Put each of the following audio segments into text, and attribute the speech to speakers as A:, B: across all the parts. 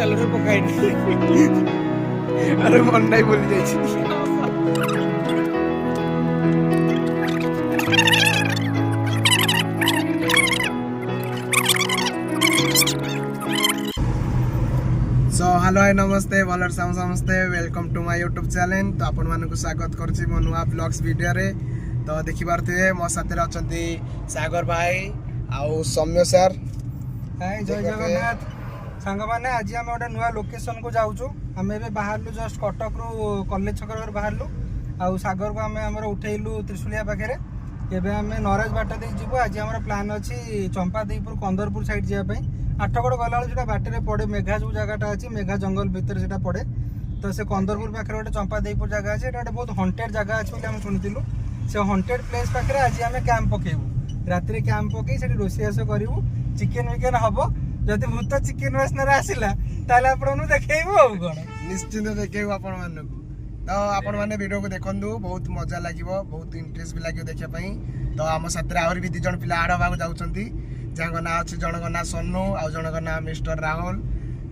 A: ସାଲରେ ପକାଇନି ଆରେ ମନ ନାହିଁ ଭୁଲି ଯାଇଛି। सो हेलो हाय नमस्ते भल समस्ते welcome to my YouTube channel. तो आपण मानक स्वागत करुच्ची मो नुआ ब्लॉग्स वीडियो रे। तो देखिपारे मो साथी अच्छा सागर भाई आउ सौम्य सर।
B: हाय जय जगन्नाथ सांग मैंने आज आम गोटे नुआ लोकेशन को जाऊँ। आम ए बाहर जस्ट कटक रु कॉलेज छक बाहर आउ सागर को आम आम उठेलु त्रिशुलिया पाखे। एवं आम नराज बाट दे जीवु। आज आम प्लान अच्छी चंपादेईपुर कंदरपुर साइड जावाई। आठगड़ गला जो बाटे पड़े मेघा जो जगटा अच्छी मेघा जंगल भितर से पड़े। तो से कंदरपुर पाखे गोटे चंपादेईपुर जगह अच्छे गोटे बहुत हंटेड जगह अच्छे शुणुलु। से हंटेड प्लेस पाखे आज आम कैंप पकेबू। राति कैंप पकई से रोषेईस करूँ चिकेन विकेन हम जदि भूत चिकेन वासना आसला आपको देखू आ कौन
A: निश्चिंत देखू आपण मानक। तो आपण मैंने वीडियो को देखु बहुत मजा लगे बहुत इंटरेस्ट भी लगे देखापी। तो आम साथ आहरी भी 2 जन पिला आड़ हाँ जाऊँगी जहाँ ना अच्छे जनक ना सोनू आउ जनक ना मिस्टर राहुल।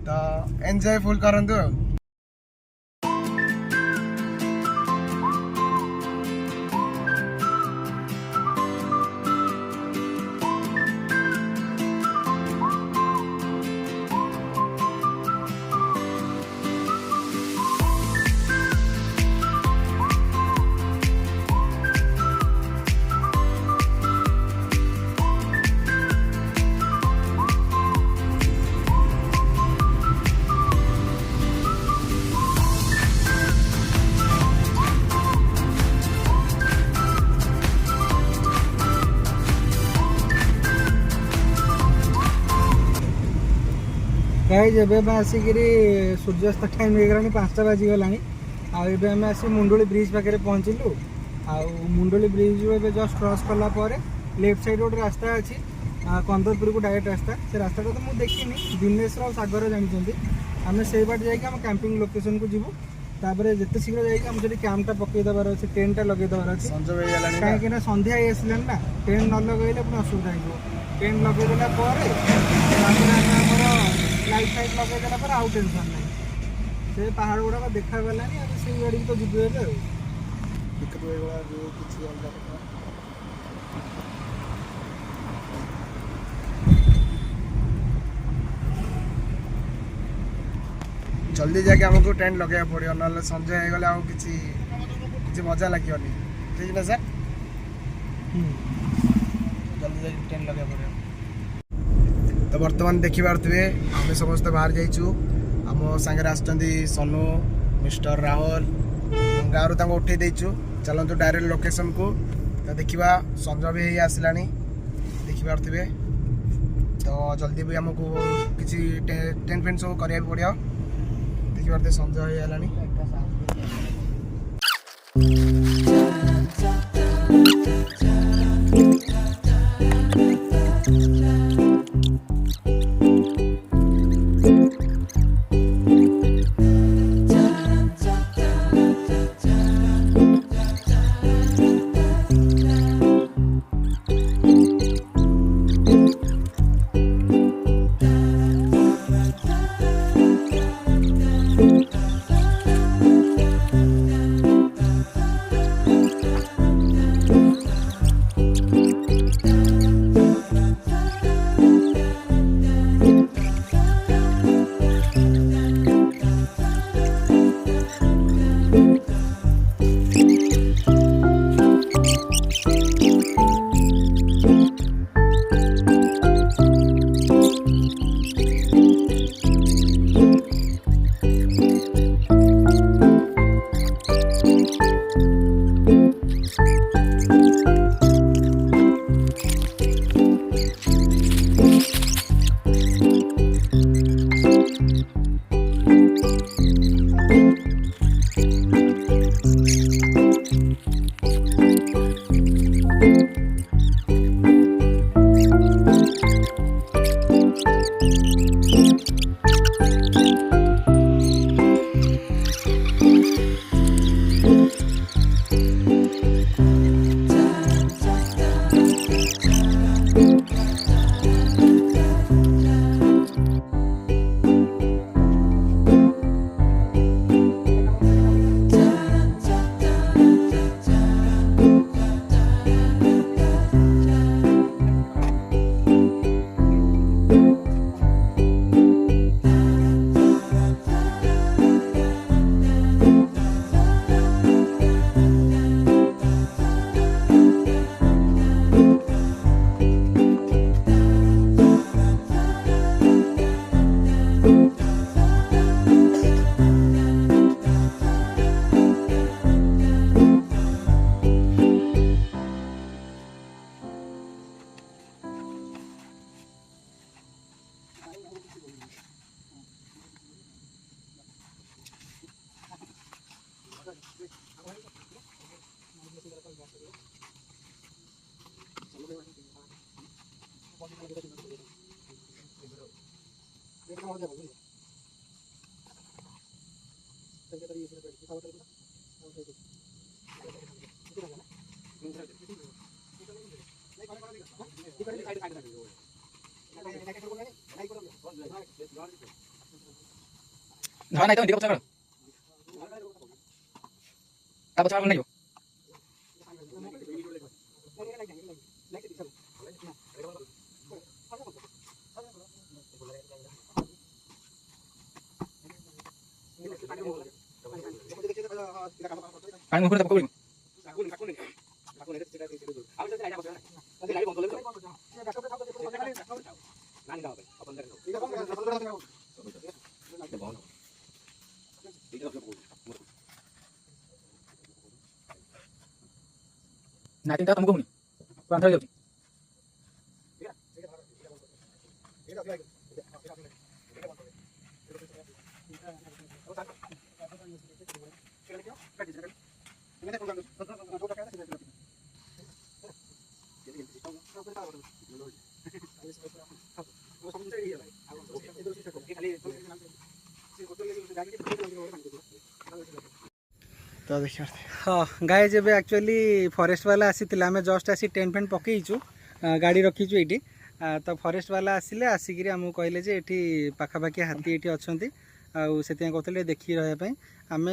A: तो एंजॉय फुल करूँ।
B: गाइज एवं आसिक सूर्यास्त टाइम हो गला 5टा बाजिगला। आम आसी मुंडोली ब्रिज पाखे पहुँचलु। मुंडोली ब्रिज रू जस्ट क्रॉस कलापर लेफ्ट साइड गोटे रास्ता अच्छी कंदरपुर को डायरेक्ट रास्ता। से रास्ता तो मुझे देखनी दिनेश और सागर जानते। आम से बाट जा कैंपिंग लोकेशन को जीवु। तापर जिते शीघ्र जाइए कैंपटा पकईदेवार अच्छे टेंटा लगेदेवार अच्छे कहीं संध्या आसलानी ना टेंट न लगेले पुणी असुविधा हो। टेंट लगेदेला लाइट फाइट लगेदेला पर आउ टेंशन ना से पहाड़ गुड़ाक देखा गलानी से गाड़ी तो जीव
A: जल्दी जाके आमको टेंट लगे पड़ो ना संजय हो गले किसी मजा लगे ठीक ना सर। जल्दी जाके टेंट लगे पड़ो। तो बर्तमान देखिपे आम समस्त बाहर जाइचु। आम सांगे आसुँच सोनू मिस्टर राहुल गाँव उठे देचु। चलतु डायरेक्ट लोकेशन को। तो देखा संज भी आसला देखिपे। तो जल्दी भी आमको किसी टेंट फेंट सब करा पड़ो। देखिए संज हो
C: ধরা নাই তো দিকে পছাড় তা পছাড় নাই পানি মুখে পকড়ি ନା ତିନିଟା ତମକୁ ହଉନି ପୁରା ଅନ୍ଧାର ଯାଉଛି
A: तो देखिए
B: हाँ गाय जब एक्चुअली फॉरेस्ट वाला आसी आम जस्ट आसी टेंट फेंट पकईचु गाड़ी रखीचु ये तो फॉरेस्ट वाला आसिले आसिक आमको कहले जे एठी पाखापाखि हाथी ये अच्छा से कहते देखी रही आम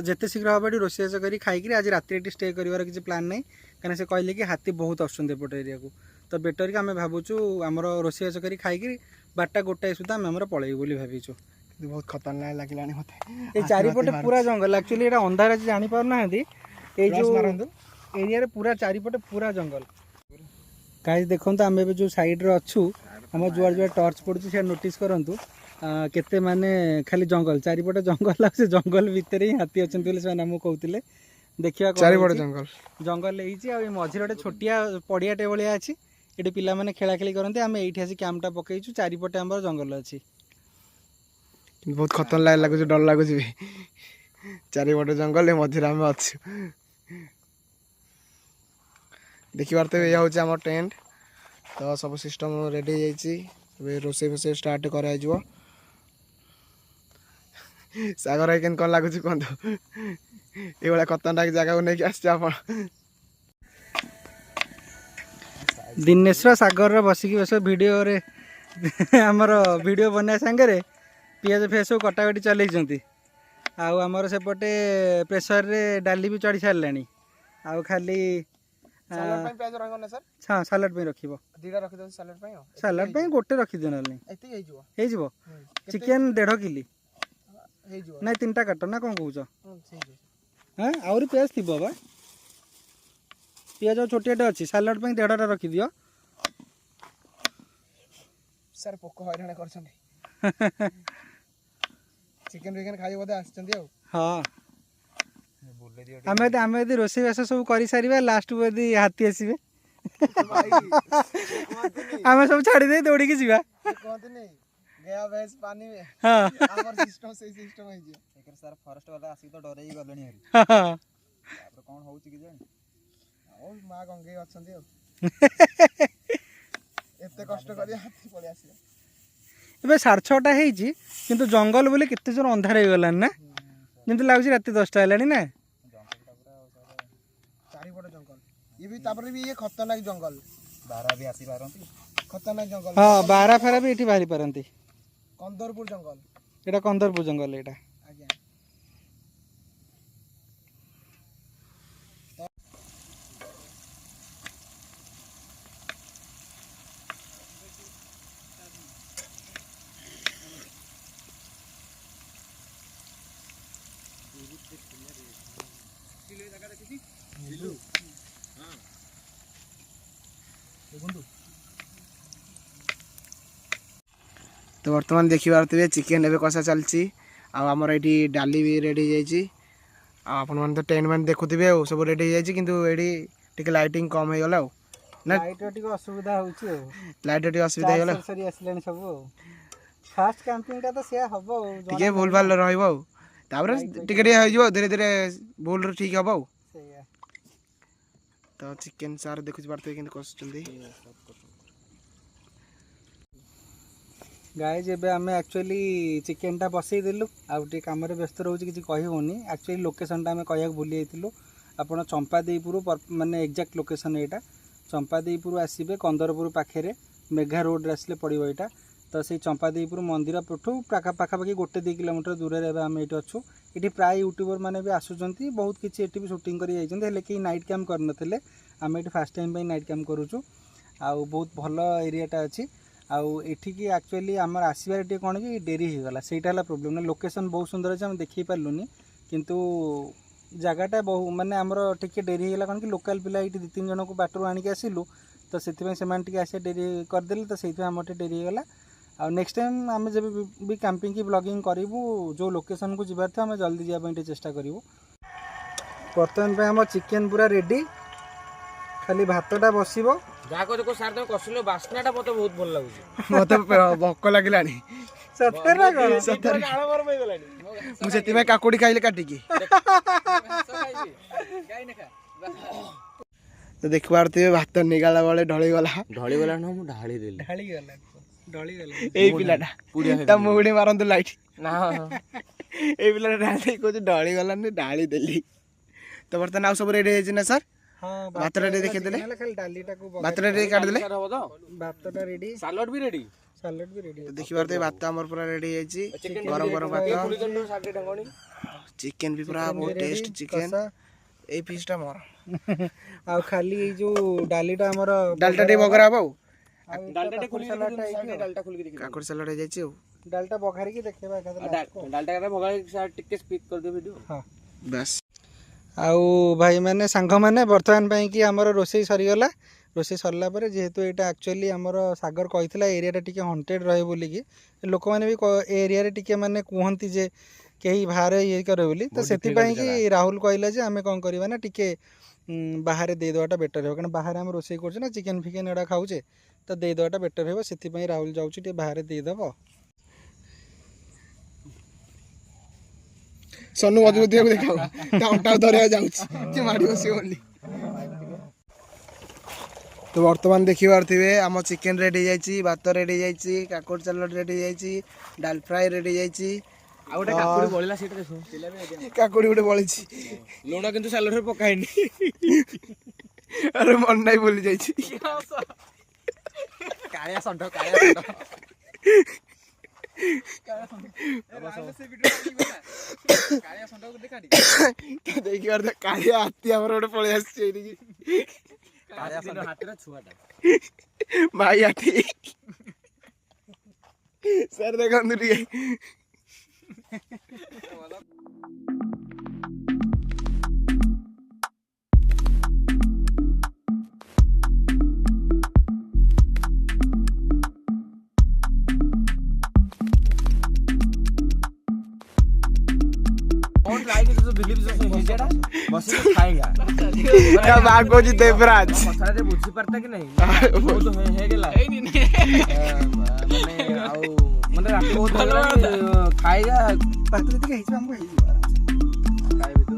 B: जिते शीघ्र हम ये रोषेस कर खाई आज रात स्टे कर किसी प्लान नहीं कहीं से कहले कि हाथी बहुत आसपट एरिया को तो बेटर कि आम भावुँ आम रोषेस कर खाई 12टा 1टाए सुधा आम पलैबू बोली भाविचु
A: बहुत खतरनाक लगला मत
B: ये चारिपटे पूरा जंगल एक्चुअली ये अंधार अच्छे जापर ना ये जो एरिया पूरा चारिपटे पूरा जंगल गाइस देखो आम जो साइड रे अच्छू आम जुआड़ जुआड़ टर्च पड़ू से नोटिस करूँ केते माने खाली जंगल चारिपटे जंगल से जंगल भितर ही हाथी अच्छा से आमको कहते देखा
A: चारिपटे जंगल
B: जंगल ये मझे गोटे छोटिया पड़ियाटे भाया अच्छी ये पिला माने खेला खेली करते आम ये आसी कैंपटा पकईचु चारिपटे आम जंगल अच्छी
A: बहुत खतरनाक लगुच डर लगुच भी चारिपटे जंगल मझे आम अच्छु देखिए तो ये हूँ आम टेंट तो सब सिस्टम रेडी हो रोसे फोसे स्टार्ट कर सागर भाई कौन लगुच कहतु ये खतरनाक जगह को लेकिन आस
B: दिनेश्वर सागर बसिक बस वीडियो रे आमर वीडियो बना सांगे पियाज फेज सब कटाकटी चलती आमर सेपटे प्रेसर रे डाली भी चढ़ी सारे आउ खाली हाँ सालाड पे रखिबो सालाड पे गोटे रखिदे ना चिकेन 1.5 किलो ना 3टा काट ना कौन कौच हाँ आहरी पियाज थी बा पियाज छोटियाटे अच्छी सालाड पे 1.5टा रखिदि
A: सर पोक हैरान कर चिकेन विकेन खाई बोधे आसचंदी
B: हाँ आम यदि रोषे बास सब कर सारे लास्ट को यदि हाथी आसवे आम सब छाड़ी दे दौड़ी की जीवा
A: गया भैंस पानी में
B: हाँ
A: हमर सिस्टम से सिस्टम है जे
C: एकर सर फॉरेस्ट वाला आसी तो डरे ही गलणी हरी
B: हाँ
C: तापर कोन होउची कि जानी
A: ओ मां गंगे अछंदी एते कष्ट करी हाथी पळे आसी
B: ए 6:30 ହେଇଛି କିନ୍ତୁ ଜଙ୍ଗଲ ବୋଲି କେତେ जोर अंधार हो गलान ना जेंति लागुची रात 10टा हेलानी ना
A: चारिपटे जंगल ये भी तापर भी ये खतरनाक जंगल
C: बारा भी आसी पारंती
A: खतरनाक जंगल
B: हाँ 12 फेरा भी एठी बाहरी पारंती
A: कंदरपुर जंगल
B: एटा कंदरपुर जंगल एटा
A: आज्ञा तो बर्तमान देखी पारे चिकेन एवं कषा चलती आमर ये डाली भी रेडी आपन तो टेंट मैंने देखुवे सब रेडी कि लाइटिंग कम हो गला
B: लाइट टिके असुविधा होउची
A: लाइट असुविधा हो
B: सरी आसलानी सब फास्ट कैंपिंग का तो से हबो
A: टिके भूल भाल रहइबो तापर टिके टिके हो धीरे धीरे भूल ठीक हम आउ
B: ସେଇଆ
A: तो चिकेन सार देखु पार्थे कि कसुचंदी
B: गाइज एबे आमे एक्चुअली चिकेनटा बसई देलु आउ टी काम रे व्यस्त रहउची किछि कहि होनी एक्चुअली लोकेशनटा आमे कहया भूली जाइतिलु आपण चंपादेईपुर माने एग्जैक्ट लोकेशन एटा चंपादेईपुर आसीबे कंदरपुर पाखेरे मेघा रोड रे आसले पड़िबो एटा तो से चंपादेईपुर मंदिर पठू पाखापाखि 1-2 किलोमीटर दूर रे आमे एठी अछु एठी प्राय यूट्यूबर माने भी आसुचंती बहुत किछि एठी भी शूटिंग करी जाइचंती हेले कि नाइट कैम्प करनथिले आमे एठी फर्स्ट टाइम पे नाइट कैम्प करूछु आउ बहुत भलो एरियाटा अछि आउ एठी की एक्चुअली आमर आसबार टे कौन कि डेरी हो गला सेटा हला प्रॉब्लम ना लोकेशन बहुत सुंदर अछि हम देखि पारलुनी किंतु जगहटा बहु माने हमर टिके डेरी होला कौन कि लोकल पिला एठी 2-3 जन को बाटरो आनी के आसिलु तो सेति में सेमान टिके आसे डेरी कर देले तो सेति हमर टे डेरी हो गला आ नेक्स्ट टाइम आमे जब भी कैंपिंग की ब्लॉगिंग करिवु जो लोकेशन को जिबार था हमें जल्दी जिया पई चेष्टा करिवु वर्तमान पे हमर चिकन पूरा रेडी खाली भातटा बसिबो
D: जा को सार तुम कसिलो बास्नाटा मते बहुत भल लागुची
A: मते भक्क लागिलानी
B: सत्तर ना कोन
A: सत्तर
D: आळ बर पई गलानी
A: मु सेति में काकुडी खाइले काटी की
D: गाय ने खा
A: तो देख पारते भात निगाला वाले ढळी गला
D: न मु ढाळी देली
B: ढली गला
A: ए पिलाटा ता मुगडी मारंतु लाइट
D: ना
A: ए पिलाटा ढाळी को ढळी गला ने ढाळी देली तो बर्तन आउ सब रेडी है ना सर
B: हां
A: भातटा देखे देले
B: खाली डालीटा को
A: भातटा रेडी काट देले
D: हो तो
B: भातटा रेडी
D: सालाड भी रेडी
B: सैलेड भी रेडी
A: तो देखि पारते भात हमर पूरा रेडी है जी गरम गरम भात
D: पुली जंडो 60 टंगणी
A: चिकन भी पूरा बहुत टेस्ट चिकन ए पीसटा मोर
B: आ खाली ए जो डालीटा हमर
A: डालटा टे बगरा बाऊ
D: डालटा टे खुली डालटा खुली के
A: काकुड़ सलाड जाई छी
B: डालटा बघारी की देखेबा एकादे
D: डालटा का भगा सार टिके स्पीक कर दे वीडियो
B: हां
A: बस
B: आउ भाई मैंने सांग मैंने बर्तमान पाई कि हमर रोसई सरीगला रोसई सरला पर जेहेतु एटा एक्चुअली हमर सागर कहितला एरियाटा टिके हॉन्टेड रहे बोली कि लोक माने भी एरिया रे टिके माने कहंती जे केही बाहर ये करे बोली तो सेति पाई कि राहुल कहला जे हमें कोन करबा ना टिके बाहर दे देवाटा बेटर हो कारण बाहर हम रोसई करछ ना चिकन फिकन एडा खाउचे तो दे देवाटा बेटर हो सेति पाई राहुल जाउची टे बाहर दे देबो
A: सन्नु मजबूत दिया देखाओ टाउटा धरिया जाउछ कि मारी बसी ओनली तो वर्तमान देखि पारथिबे हम चिकन रेडी जाईची भात रेडी जाईची काकुड़ सलाड रेडी जाईची डाल फ्राई रेडी जाईची
D: आ गोटे काकुड़ी बळिला सेटा देखो
A: काकुड़ी गोटे बळिची
D: लूण किंतु सालाड रे पकाइनी
A: अरे मन नाही बोली जाईची
D: काळिया संढ काळिया संढ
A: देखि पारथे कालिया हाथी हमर गोटे पळे आसी एठी
D: हाथीर छुआटा
A: भाई हाथी सर देखंतु टिके
D: कौन ट्राई के तो बिलीव जो है जेडा बस के खाएगा
A: क्या बागो जी देवराज
D: कथा रे बुझी परता कि नहीं बहुत है गेला माने आउ माने रात बहुत खाएगा
B: भात टिके हिच हमको हिच
D: खाए भी तो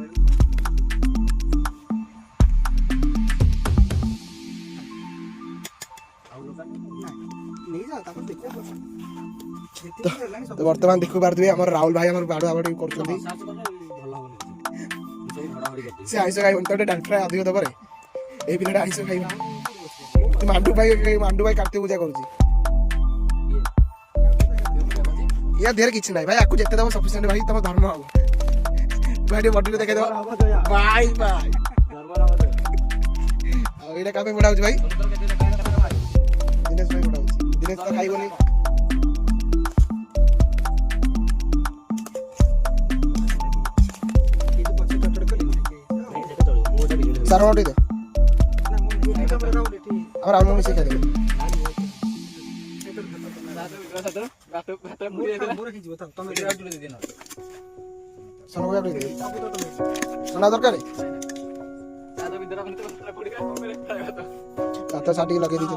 B: नहीं जाता को देखो
A: तो वर्तमान देखु पारथिबे हमर राहुल भाई हमर बाडू आबडी करछथि से आइसो खाइ उनटे डाल फ्राई अधिक दबरे ए पिलाटा आइसो खाइ मांडू भाई काटे पूजा करूची या देर किछ नाही भाई आकु जते दब सफिशिएंट भाई तम धर्म हो भाई बॉडी देखे दो बाय बाय आ एटा कापे बडा होची भाई दिनेश भाई बडा होची दिनेश तो खाइ बोली सारा मोटी दे और आउनु मिसे खाइ दे सोना दे सोना दरकार तो साटी लगे दी तो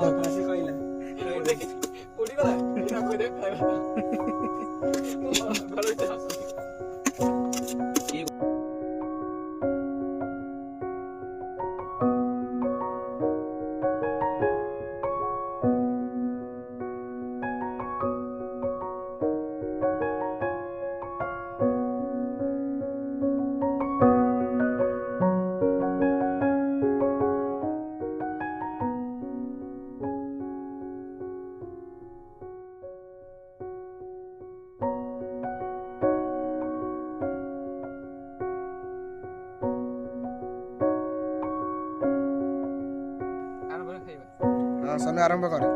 A: ସନୁ ଆରମ୍ଭ କରେ।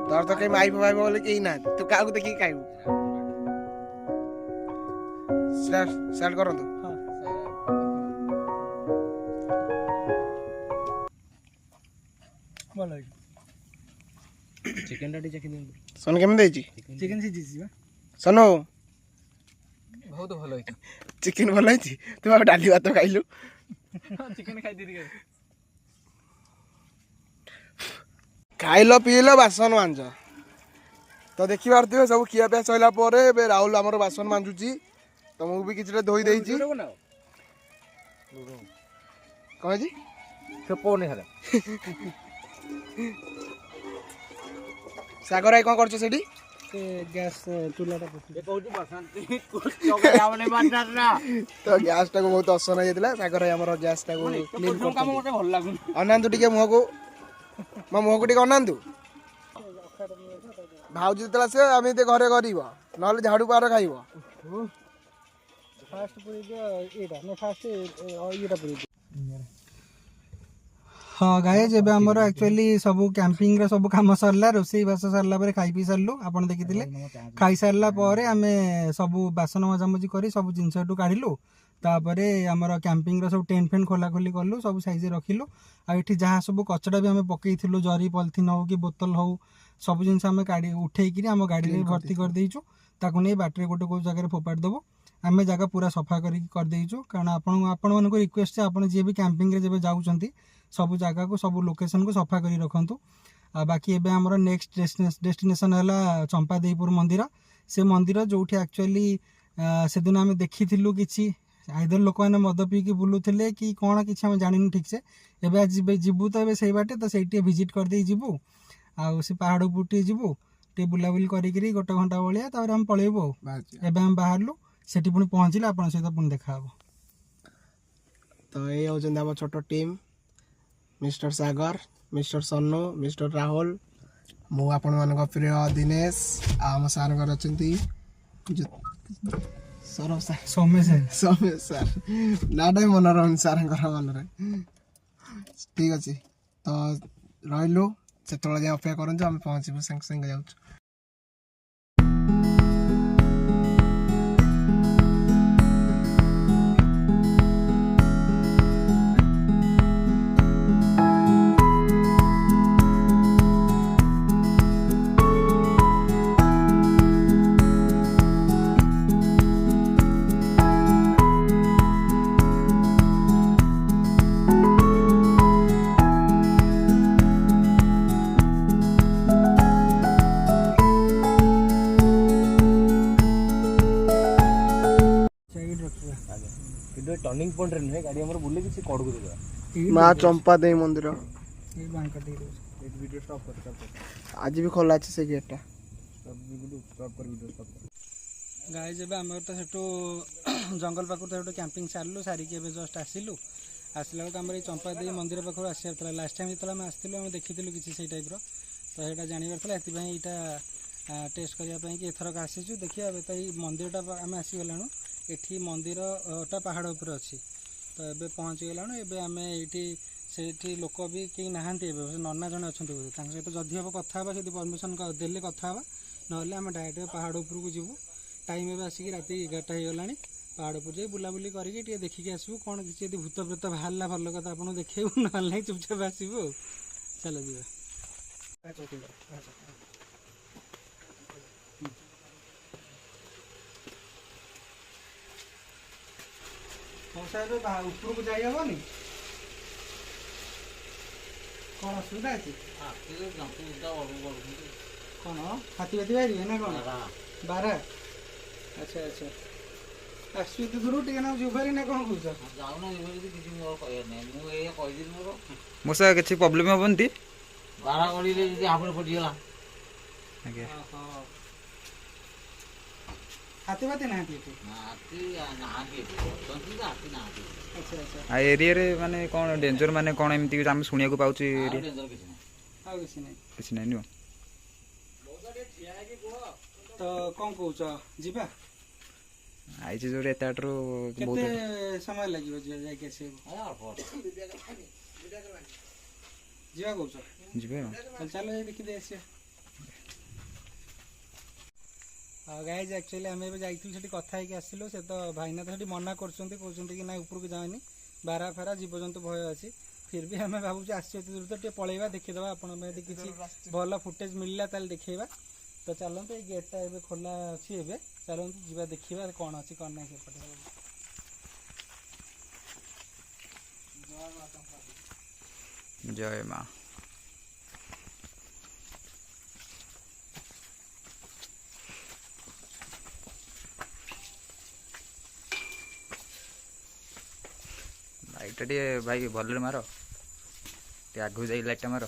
A: ତୋର ତ କେହି ମାଇପ ଭାଇବ ବୋଲି କେହି ନାହାନ୍ତି, ତୁ କାହାକୁ ଦେଖିକି ଖାଇବୁ? ଷ୍ଟାର୍ଟ କରନ୍ତୁ।
B: ଭଲ ହେଇଛି।
D: ଚିକେନଟା ଟିକେ ଚାଖି ଦିଅନ୍ତୁ।
A: ସନୁ କେମିତି ହେଇଛି?
B: ଚିକେନ ସିଝିଛି ବା।
A: ସନୁ
C: ବହୁତ ଭଲ ହେଇଛି।
A: ଚିକେନ ଭଲ ହେଇଛି? ତୁ ଆଉ ଡାଲି ଭାତ ଖାଇଲୁ?
C: ଚିକେନ ଖାଇଦେଲି।
A: ଖାଇଲ ପିଇଲ ବାସନ ମାଞ୍ଜ। ତ ଦେଖିପାରୁଥିବେ ସବୁ ଖିଆପିଆ ସରିଲା ପରେ ଏବେ ରାହୁଲ ଆମର ବାସନ ମାଞ୍ଜୁଛି। ତ ମୁଁ ବି କିଛିଟା ଧୋଇ ଦେଇଛି। କ'ଣ ହେଇଛି? ସାଗର ଭାଇ କ'ଣ କରୁଛ ସେଠି?
B: ସେ ଗ୍ୟାସ୍ ଚୁଲାଟା
A: ତ ଗ୍ୟାସ୍ଟାକୁ ବହୁତ ଅସନା ହେଇଯାଇଥିଲା। ସାଗର ଭାଇ ଆମର ଗ୍ୟାସ୍ଟାକୁ କ୍ଲିନ୍ କରୁଛନ୍ତି। ଅନାନ୍ତୁ ଟିକେ ମୁହଁକୁ, ମୋ ମୁହଁକୁ ଟିକେ ଅନାନ୍ତୁ। ଭାଉଜ ଯେତେବେଳେ ଆସିବ ଆମେ ଏତେ ଘରେ କରିବ, ନହେଲେ ଝାଡ଼ୁ ପାହାର ଖାଇବ।
B: ଫାଷ୍ଟ ପୁରେଇ ଦିଅ ଏଇଟା, ନା ଫାଷ୍ଟ ଇଏଟା ପୁରେଇ ଦିଅ। ହଁ ଗାଇଜ୍, ଏବେ ଆମର ଆକ୍ଚୁଆଲି ସବୁ କ୍ୟାମ୍ପିଂର ସବୁ କାମ ସରିଲା। ରୋଷେଇ ବାସ ସରିଲା ପରେ ଖାଇ ପିଇ ସାରିଲୁ, ଆପଣ ଦେଖିଥିଲେ। ଖାଇସାରିଲା ପରେ ଆମେ ସବୁ ବାସନ ମଜାମଜି କରି ସବୁ ଜିନିଷ ଏଠୁ କାଢ଼ିଲୁ। ତାପରେ ଆମର କ୍ୟାମ୍ପିଂର ସବୁ ଟେଣ୍ଟ ଫେଣ୍ଟ ଖୋଲାଖୋଲି କଲୁ, ସବୁ ସାଇଜ୍ରେ ରଖିଲୁ। ଆଉ ଏଠି ଯାହା ସବୁ କଚଡ଼ା ବି ଆମେ ପକେଇଥିଲୁ, ଜରି ପଲିଥିନ୍ ହଉ କି ବୋତଲ ହଉ, ସବୁ ଜିନିଷ ଆମେ ଉଠେଇକିରି ଆମ ଗାଡ଼ିରେ ଭର୍ତ୍ତି କରିଦେଇଛୁ। ତାକୁ ନେଇ ବାଟରେ ଗୋଟେ କେଉଁ ଜାଗାରେ ଫୋପାଡ଼ି ଦେବୁ। ଆମେ ଜାଗା ପୁରା ସଫା କରିକି କରିଦେଇଛୁ, କାରଣ ଆପଣମାନଙ୍କୁ ରିକ୍ୱେଷ୍ଟ ଯେ ଆପଣ ଯିଏ ବି କ୍ୟାମ୍ପିଂରେ ଯେବେ ଯାଉଛନ୍ତି ସବୁ ଜାଗାକୁ, ସବୁ ଲୋକେସନ୍କୁ ସଫା କରି ରଖନ୍ତୁ। ଆଉ ବାକି ଏବେ ଆମର ନେକ୍ସଟ ଡେଷ୍ଟିନେସନ୍ ହେଲା ଚମ୍ପାଦେଇପୁର ମନ୍ଦିର। ସେ ମନ୍ଦିର ଯେଉଁଠି ଆକ୍ଚୁଆଲି ସେଦିନ ଆମେ ଦେଖିଥିଲୁ କିଛି ଆଇଦର ଲୋକମାନେ ମଦ ପିଇକି ବୁଲୁଥିଲେ କି କ'ଣ, କିଛି ଆମେ ଜାଣିନୁ ଠିକ୍ସେ। ଏବେ ଆଜି ଯିବୁ ତ ଏବେ ସେଇ ବାଟେ, ତ ସେଇଠି ଟିକେ ଭିଜିଟ୍ କରିଦେଇ ଯିବୁ। ଆଉ ସେ ପାହାଡ଼ ଉପରୁ ଟିକେ ଯିବୁ, ଟିକେ ବୁଲାବୁଲି କରିକିରି 1 ଘଣ୍ଟା ଭଳିଆ, ତାପରେ ଆମେ ପଳେଇବୁ। ଆଉ ଏବେ ଆମେ ବାହାରିଲୁ, ସେଠି ପୁଣି ପହଞ୍ଚିଲେ ଆପଣଙ୍କ ସହିତ ପୁଣି ଦେଖାହେବ।
A: ତ ଏଇ ହେଉଛନ୍ତି ଆମ ଛୋଟ ଟିମ୍, ମିଷ୍ଟର ସାଗର, ମିଷ୍ଟର ସନୁ, ମିଷ୍ଟର ରାହୁଲ, ମୁଁ ଆପଣମାନଙ୍କ ପ୍ରିୟ ଦିନେଶ, ଆଉ ଆମ ସାର୍ଙ୍କର ଅଛନ୍ତି ସୌମ୍ୟ ସାର୍। ନାଟା ବି ମନେ ରହୁନି ସାର୍ଙ୍କର ମନରେ। ଠିକ୍ ଅଛି, ତ ରହିଲୁ, ସେତେବେଳେ ଯାଏଁ ଅପେକ୍ଷା କରନ୍ତୁ, ଆମେ ପହଞ୍ଚିବୁ, ସାଙ୍ଗେ ସାଙ୍ଗେ ଯାଉଛୁ।
D: କିନ୍ତୁ ଟର୍ଣ୍ଣିଂ ପଏଣ୍ଟରେ ନୁହେଁ, ଗାଡ଼ି ଆମର ବୁଲେଇକି ସେ କଡ଼କୁ ଦେବା।
A: ମା ଚମ୍ପା ଦେଇ ମନ୍ଦିର
B: ଏଇ ବାଙ୍କ ଟିକେ
D: ଏଇଠି ଭିଡ଼ିଓ ଷ୍ଟପ୍ କରି
A: ଆଜି ବି ଖୋଲା ଅଛି ସେ ଗେଟ୍ଟା।
B: ଗାଇଜ୍, ଏବେ ଆମର ତ ସେଠୁ ଜଙ୍ଗଲ ପାଖରୁ ତ ସେଠୁ କ୍ୟାମ୍ପିଂ ସାରିକି ଏବେ ଜଷ୍ଟ ଆସିଲା ବେଳକୁ ଆମର ଏଇ ଚମ୍ପାଦେଇ ମନ୍ଦିର ପାଖରୁ ଆସିବାର ଥିଲା। ଲାଷ୍ଟ ଟାଇମ୍ ଯେତେବେଳେ ଆମେ ଆସିଥିଲୁ ଆମେ ଦେଖିଥିଲୁ କିଛି ସେଇ ଟାଇପ୍ର, ତ ସେଇଟା ଜାଣିବାର ଥିଲା। ସେଥିପାଇଁ ଏଇଟା ଟେଷ୍ଟ କରିବା ପାଇଁ କି ଏଥରକ ଆସିଛୁ। ଦେଖିବା, ଏବେ ତ ଏଇ ମନ୍ଦିରଟା ଆମେ ଆସିଗଲାଣୁ। ଏଠି ମନ୍ଦିରଟା ପାହାଡ଼ ଉପରେ ଅଛି, ତ ଏବେ ପହଞ୍ଚିଗଲାଣୁ। ଏବେ ଆମେ ଏଇଠି ସେଇଠି ଲୋକ ବି କେହି ନାହାନ୍ତି, ଏବେ ନନା ଜଣେ ଅଛନ୍ତି ବୋଧେ, ତାଙ୍କ ସହିତ ଯଦି ହେବ କଥା ହେବା, ଯଦି ପରମିସନ୍ ଦେଲେ କଥା ହେବା, ନହେଲେ ଆମେ ଡାଇରେକ୍ଟ ପାହାଡ଼ ଉପରକୁ ଯିବୁ। ଟାଇମ୍ ଏବେ ଆସିକି ରାତି 11ଟା ହେଇଗଲାଣି। ପାହାଡ଼ ଉପରୁ ଯାଇ ବୁଲାବୁଲି କରିକି ଟିକେ ଦେଖିକି ଆସିବୁ। କ'ଣ କିଛି ଯଦି ଭୂତ ପ୍ରେତ ବାହାରିଲା ଭଲ କଥା ଆପଣଙ୍କୁ ଦେଖେଇବୁ, ନହେଲେ ନାହିଁ ଚୁପଚାପ ଆସିବୁ। ଆଉ ଚାଲ ଯିବା। ଉପରକୁ ଯାଇ ହେବନି, କ'ଣ ଅସୁବିଧା ଅଛି? କ'ଣ ହାତୀ ବାତି ବାହାରିବେ ନା କ'ଣ? ବାରା, ଆଚ୍ଛା ଆଚ୍ଛା। ଆସୁ ଏତେ ଦୂର ଟିକେ ନା ଯିବାରି ନା କ'ଣ କହୁଛ?
C: ମୋ ସହ କିଛି ପ୍ରୋବ୍ଲେମ୍ ହେବନି?
D: ବାରାଗଡ଼ିରେ ଯଦି ହାବୁଡ଼ ଫୁଟିଗଲା।
C: ଆଜ୍ଞା,
B: ହାତୀ ବାତି ନାହାନ୍ତି ଏଠି? ଆଚ୍ଛା ଆଚ୍ଛା।
C: ଆଉ ଏରିଆରେ ମାନେ କ'ଣ ଡେଞ୍ଜର, ମାନେ କ'ଣ ଏମିତି ଆମେ ଶୁଣିବାକୁ ପାଉଛୁ?
B: ଆଉ କିଛି ନାହିଁ,
C: କିଛି ନାହିଁ ନୁହଁ।
B: ତ କ'ଣ କହୁଛ, ଯିବା?
C: ଆଇଛି ଯୋଉଠି ଏତେ ବାଟରୁ
B: କେତେ ସମୟ ଲାଗିବ ଯାଇକି ଆସିବାକୁ? ଯିବା କହୁଛ
C: ଯିବେ ଆଉ।
B: ତାହେଲେ ଚାଲ ଯାଇ ଦେଖିଦେଇ ଆସିବା। ଆଉ ଗାଇଜ୍ ଆକ୍ଚୁଆଲି ଆମେ ଏବେ ଯାଇଥିଲୁ ସେଠି କଥା ହେଇକି ଆସିଲୁ। ସେ ତ ଭାଇନା ତ ସେଠି ମନା କରୁଛନ୍ତି, କହୁଛନ୍ତି କି ନାଇଁ ଉପରକୁ ଯାଅନି, ବାରା ଫାରା ଜୀବଜନ୍ତୁ ଭୟ ଅଛି। ଫିର୍ ବି ଆମେ ଭାବୁଛୁ ଆସିଛୁ ଏତେ ଦୂର ତ ଟିକେ ପଳେଇବା, ଦେଖିଦେବା। ଆପଣଙ୍କ ପାଇଁ ଯଦି କିଛି ଭଲ ଫୁଟେଜ୍ ମିଳିଲା ତାହେଲେ ଦେଖେଇବା। ତ ଚାଲନ୍ତୁ, ଏଇ ଗେଟ୍ଟା ଏବେ ଖୋଲା ଅଛି, ଏବେ ଚାଲନ୍ତୁ ଯିବା ଦେଖିବା କ'ଣ ଅଛି କ'ଣ ନାହିଁ ସେପଟେ।
C: ଜୟ ମା। ଲାଇଟ୍ଟା ଟିକେ ଭାଇ ଭଲରେ ମାର, ଟିକେ ଆଗକୁ ଯାଇ ଲାଇଟ୍ଟା ମାର।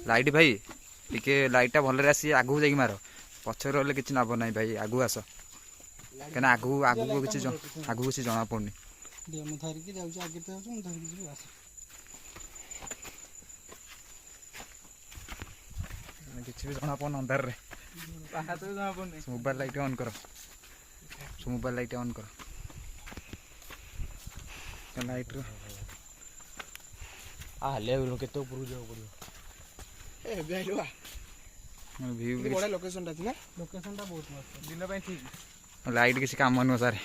C: ଲାଇଟ୍ ଭାଇ ଟିକେ ଲାଇଟ୍ଟା ଭଲରେ ଆସି ଆଗକୁ ଯାଇକି ମାର, ପଛରେ ରହିଲେ କିଛି ଲାଭ ନାହିଁ ଭାଇ। ଆଗକୁ ଆସ, କାହିଁକିନା ଆଗକୁ କିଛି ଜଣା ପଡ଼ୁନି।
B: ମୁଁ ଧରିକି ଯାଉଛି, ଆଗରେ ତ ଯାଉଛି, ମୁଁ ଧରିକି ଯିବି। ଆସ
C: କିଛି ବି ଜଣା ପଡୁନି ଅନ୍ଧାରରେ।
B: ଜଣା ପଡୁନି।
C: ମୋବାଇଲ ଲାଇଟ୍ ଅନ୍ କର, ମୋବାଇଲ ଲାଇଟ୍ ଅନ୍ କର। ଲାଇଟ୍ର
D: ହେଲେ କେତେ ଉପରକୁ ଯିବାକୁ ପଡ଼ିବ।
A: ଏବେ ଆଇଲୁ ବା,
C: ଭିଉ
A: ବଢ଼ିଆ ଲୋକେସନଟା ଅଛି ନା?
B: ଲୋକେସନଟା ବହୁତ ମସ୍ତ,
D: ଦିନ ପାଇଁ ଠିକ୍।
C: ଲାଇଟ୍ କିଛି କାମ ନୁହଁ ସାର୍,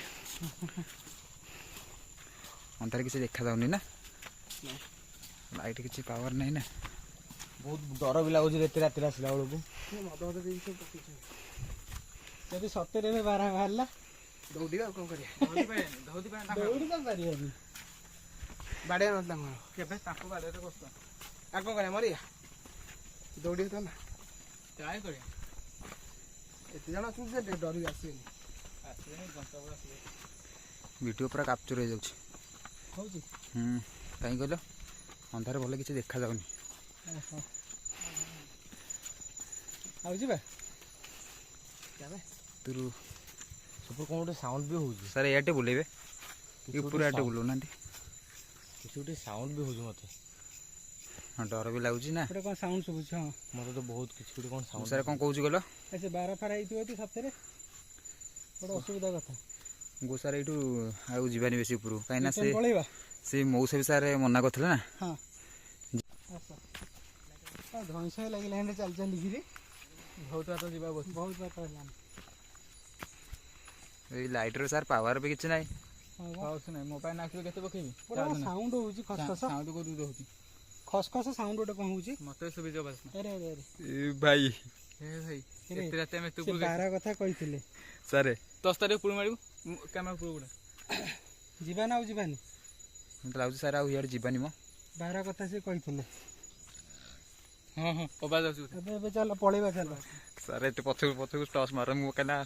C: ଅନ୍ଧାରେ କିଛି ଦେଖାଯାଉନି ନା, ଲାଇଟ୍ କିଛି ପାୱାର ନାହିଁ ନା।
D: ବହୁତ ଡର ବି ଲାଗୁଛି ଏତେ ରାତିରେ ଆସିଲା ବେଳକୁ।
B: ଯଦି ସତରେ ଏବେ ବାରା ବାହାରିଲା
A: ଦୌଡ଼ିବା ଆଉ କ'ଣ କରିବା?
B: ଦୌଡ଼ି ତ ପାରିବନି।
A: ବାଡ଼ିଆ ନଥିଲା କ'ଣ?
B: କେବେ ତାକୁ ବାଡ଼ିଆରେ କଷ୍ଟ।
A: ଆଉ କ'ଣ କରିବା, ମରିବା? ଦୌଡ଼ିବା ତ ନା,
B: ଟ୍ରାଏ କରିବା।
A: ଏତେ ଜଣ ଅଛନ୍ତି ଯେ ଡରିକି ଆସିବେନି।
C: ଭିଡ଼ିଓ ପୁରା କ୍ୟାପଚର ହେଇଯାଉଛି।
B: ହଉଛି
C: କାହିଁକି କହିଲ, ଅନ୍ଧାରେ ଭଲ କିଛି ଦେଖାଯାଉନି।
B: ଆଉ ଯିବା
C: ତୁ
D: ସେପଟେ କ'ଣ ଗୋଟେ ସାଉଣ୍ଡ ବି ହେଉଛି।
C: ସାର୍ ଏୟାରଟେ ବୁଲେଇବେ, ପୁରା ଏୟାରଟେ ବୁଲଉନାହାନ୍ତି।
D: କିଛି ଗୋଟେ ସାଉଣ୍ଡ ବି ହେଉଛି ମୋତେ।
C: ହଁ, ଡର ବି ଲାଗୁଛି ନା।
B: ଗୋଟେ କ'ଣ ସାଉଣ୍ଡ ଶୁଭୁଛି? ହଁ,
D: ମୋତେ ତ ବହୁତ କିଛି ଗୋଟେ କ'ଣ ସାଉଣ୍ଡ।
C: ସାର୍ କ'ଣ କହୁଛି କହିଲ,
B: ସେ ବାର ଫାରା ହେଇଥିବ ଯଦି ସତରେ ଗୋଟେ ଅସୁବିଧା କଥା।
C: ଗୋ ସାର୍ ଏଇଠୁ ଆଉ ଯିବାନି ବେଶୀ ଉପରକୁ, କାହିଁକିନା
B: ପଳେଇବା।
C: ସେ ମଉସା ବି ସାର୍ ମନା କରିଥିଲେ ନା।
B: ହଁ, ଧଇଁସ ଲାଗିଲା ଏଠି ଚାଲି ଚାଲିକିରି। ବହୁତ ବାଟ ଯିବା, ବହୁତ ବାଟ ହେଲାଣି।
C: ଏଇ ଲାଇଟ୍ର ସାର୍ ପାୱାର ବି କିଛି ନାହିଁ।
B: ନାହିଁ ମୋବାଇଲ ଆସିଲେ କେତେ ପକେଇବି? ସାଉଣ୍ଡ ହଉଛି ଖସଖସ, ସାଉଣ୍ଡ କରୁଛି ରହୁଛି ଖସଖସ ସାଉଣ୍ଡ ଗୋଟେ କ'ଣ ହଉଛି ମୋତେ ସୁବିଧା। ଆରେ ଆରେ ଆରେ
C: ଭାଇ,
B: ଏତେ ରାତି ଆମେ ବାର କଥା କହିଥିଲେ
C: ସାର୍।
B: 10 ତାରିଖ ପୁଣି ମାରିବୁ କ୍ୟାମେରା ପୁରା ଗୁଡ଼ା। ଯିବା ନା ଆଉ ଯିବାନି?
C: ମତେ ଲାଗୁଛି ସାର୍ ଆଉ ଇଆଡ଼େ ଯିବାନି ମ।
B: ବାର କଥା ସେ କହିଥିଲେ। ହଁ ହଁ, ଏବେ ଚାଲ ପଳେଇବା, ଚାଲ
C: ସାର୍। ଏତେ ପଛକୁ ଟସ୍ ମାର, ମୁଁ କାହିଁକିନା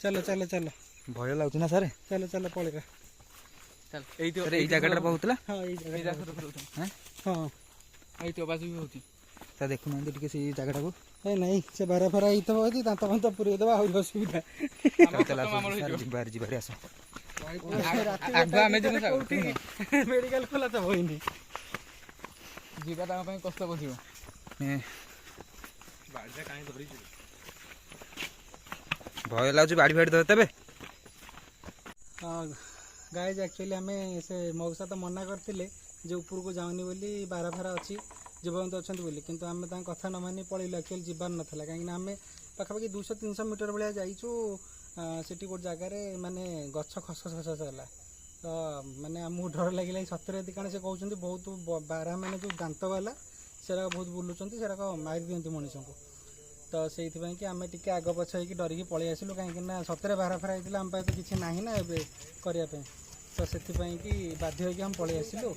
B: ଚାଲ ଚାଲ ଚାଲ,
C: ଭୟ ଲାଗୁଛି ନା ସାର୍।
B: ଚାଲ ଚାଲ ପଳେଇବା।
C: ଏଇ ଜାଗାଟା ବହୁଥିଲା।
B: ହଁ, ଏଇ ଜାଗା। ହଁ, ଏଇ ତ ବାଜୁ ବି ହେଉଛି।
C: ସାର୍ ଦେଖୁନାହାନ୍ତି ଟିକେ ସେଇ ଜାଗାଟାକୁ।
B: ନାଇଁ, ସେ ବାର ଫାରା ହେଇଥିବ ଯଦି ଦାନ୍ତ ଫାନ୍ତ ପୁରେଇ ଦେବା, ଆହୁରି ଅସୁବିଧା।
C: ଯିବାରି ଆସ।
B: ମେଡିକାଲ ଖୋଲା ତ ହୋଇନି, ଯିବା ତାଙ୍କ ପାଇଁ କଷ୍ଟ ବୁଝିବ।
C: ଭୟ ଲାଗୁଛି, ବାଡ଼ି ଫାଡ଼ି ଧରି ତେବେ।
B: ଗାଇଜ୍ ଆକ୍ଚୁଆଲି ଆମେ ସେ ମଉସା ତ ମନା କରିଥିଲେ ଯେ ଉପରକୁ ଯାଉନି ବୋଲି, ବାର ଫାରା ଅଛି, ଜୀବଜନ୍ତୁ ଅଛନ୍ତି ବୋଲି, କିନ୍ତୁ ଆମେ ତାଙ୍କ କଥା ନ ମାନି ପଳେଇଲୁ। ଆକ୍ଚୁଆଲି ଯିବାର ନଥିଲା, କାହିଁକିନା ଆମେ ପାଖାପାଖି 200-300 ମିଟର ଭଳିଆ ଯାଇଛୁ। ସେଠି ଗୋଟେ ଜାଗାରେ ମାନେ ଗଛ ଖସଖସ ହେଲା, ତ ମାନେ ଆମକୁ ଡର ଲାଗିଲା ସତରେ ଯଦି, କାରଣ ସେ କହୁଛନ୍ତି ବହୁତ ବାରା ମାନେ ଯେଉଁ ଦାନ୍ତ ବାଲା ସେଗୁଡ଼ାକ ବହୁତ ବୁଲୁଛନ୍ତି, ସେଗୁଡ଼ାକ ମାରି ଦିଅନ୍ତି ମଣିଷଙ୍କୁ। ତ ସେଇଥିପାଇଁ କି ଆମେ ଟିକେ ଆଗ ପଛ ହେଇକି ଡରିକି ପଳେଇ ଆସିଲୁ, କାହିଁକିନା ସତରେ ବାର ଫାରା ହେଇଥିଲା ଆମ ପାଖରେ ତ କିଛି ନାହିଁ ନା ଏବେ କରିବା ପାଇଁ। ତ ସେଥିପାଇଁ କି ବାଧ୍ୟ ହେଇକି ଆମେ ପଳେଇ ଆସିଲୁ।